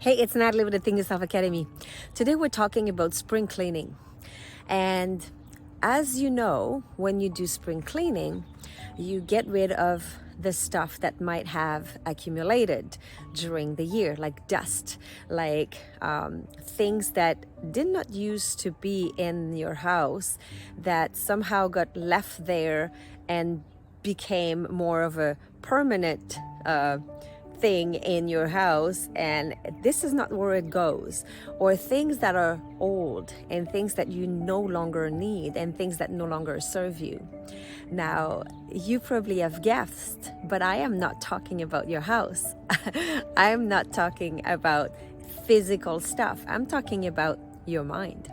Hey, it's Natalie with the Think Yourself Academy. Today we're talking about spring cleaning. And as you know, when you do spring cleaning, you get rid of the stuff that might have accumulated during the year, like dust, like things that did not used to be in your house that somehow got left there and became more of a permanent thing in your house, and this is not where it goes. Or things that are old and things that you no longer need and things that no longer serve you. Now, you probably have guessed, but I am not talking about your house. I am not talking about physical stuff. I'm talking about your mind.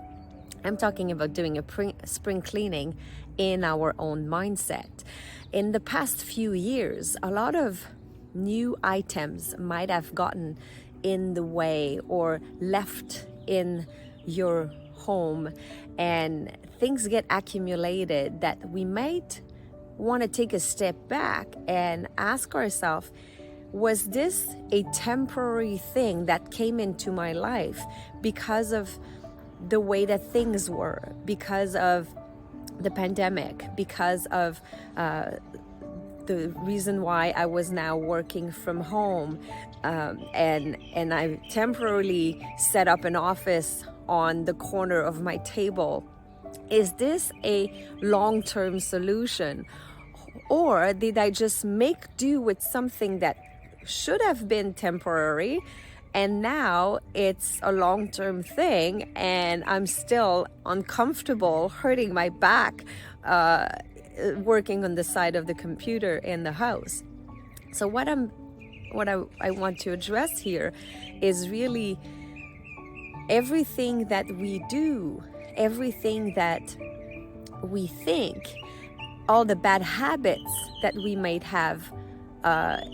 I'm talking about doing a spring cleaning in our own mindset. In the past few years, a lot of new items might have gotten in the way or left in your home, and things get accumulated that we might want to take a step back and ask ourselves, was this a temporary thing that came into my life because of the way that things were, because of the pandemic, because of the reason why I was now working from home, and I temporarily set up an office on the corner of my table. Is this a long-term solution, or did I just make do with something that should have been temporary and now it's a long-term thing and I'm still uncomfortable, hurting my back, working on the side of the computer in the house? So what I want to address here is really everything that we do, everything that we think, all the bad habits that we might have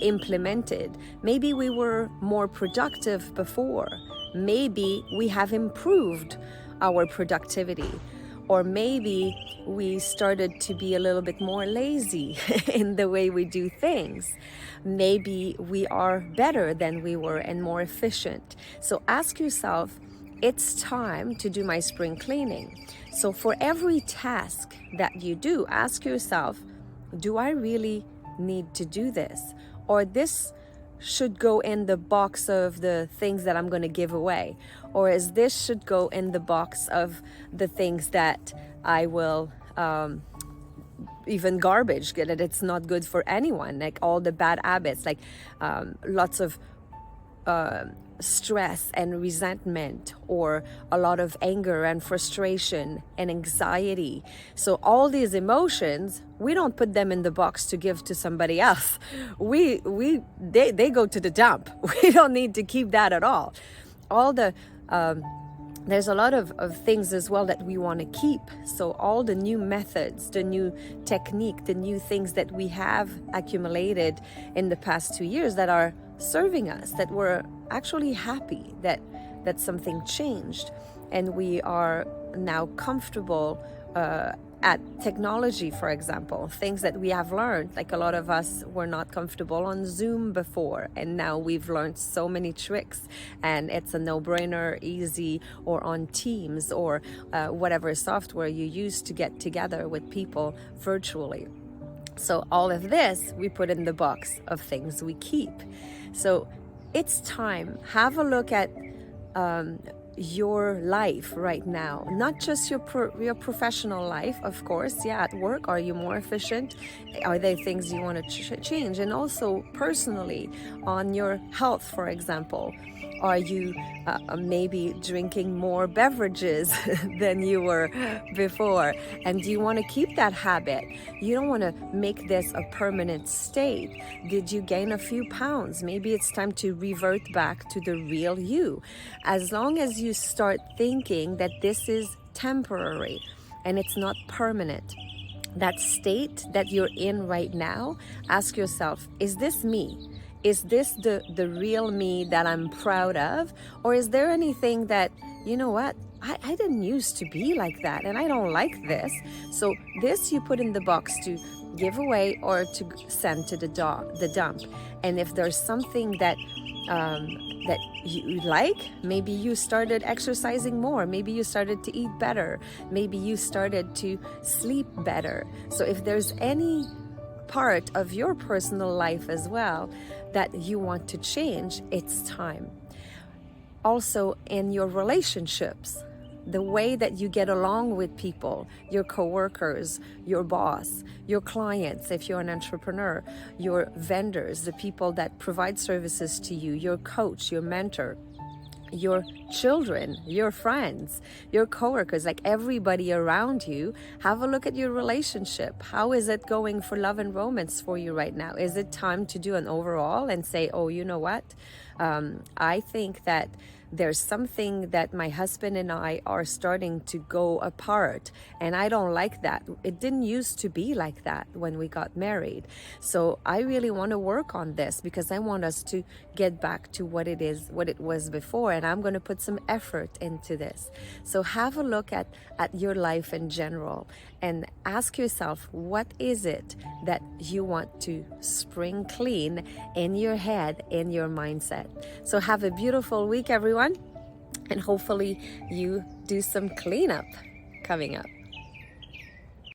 implemented. Maybe we were more productive before. Maybe we have improved our productivity. Or maybe we started to be a little bit more lazy in the way we do things. Maybe we are better than we were and more efficient. So ask yourself, it's time to do my spring cleaning. So for every task that you do, ask yourself, do I really need to do this? Or this should go in the box of the things that I'm going to give away, or is this should go in the box of the things that I will even garbage, that it's not good for anyone, like all the bad habits, like lots of stress and resentment, or a lot of anger and frustration and anxiety. So all these emotions, we don't put them in the box to give to somebody else. They go to the dump. We don't need to keep that at all. All the there's a lot of things as well that we want to keep. So all the new methods, the new technique, the new things that we have accumulated in the past 2 years that are serving us, that we're actually happy that something changed and we are now comfortable at technology, for example, things that we have learned. Like a lot of us were not comfortable on Zoom before, and now we've learned so many tricks and it's a no-brainer, easy, or on Teams or whatever software you use to get together with people virtually. So all of this we put in the box of things we keep. So it's time, have a look at your life right now, not just your professional life, of course. Yeah, at work, are you more efficient? Are there things you want to change? And also personally, on your health, for example, are you maybe drinking more beverages than you were before? And do you want to keep that habit? You don't want to make this a permanent state. Did you gain a few pounds? Maybe it's time to revert back to the real you. As long as you start thinking that this is temporary and it's not permanent, that state that you're in right now, ask yourself, is this me? Is this the real me that I'm proud of? Or is there anything that, you know what, I didn't used to be like that and I don't like this. So this you put in the box to give away or to send to the dump. And if there's something that that you like, maybe you started exercising more, maybe you started to eat better, maybe you started to sleep better. So if there's any part of your personal life as well that you want to change, it's time. Also, in your relationships, the way that you get along with people, your coworkers, your boss, your clients, if you're an entrepreneur, your vendors, the people that provide services to you, your coach, your mentor, your children, your friends, your coworkers, like everybody around you. Have a look at your relationship. How is it going for love and romance for you right now? Is it time to do an overall and say, oh, you know what? I think that there's something that my husband and I are starting to go apart, and I don't like that. It didn't used to be like that when we got married. So I really want to work on this because I want us to get back to what it was before, and I'm going to put some effort into this. So have a look at your life in general and ask yourself, what is it that you want to spring clean in your head, in your mindset? So have a beautiful week, everyone, and hopefully you do some cleanup coming up.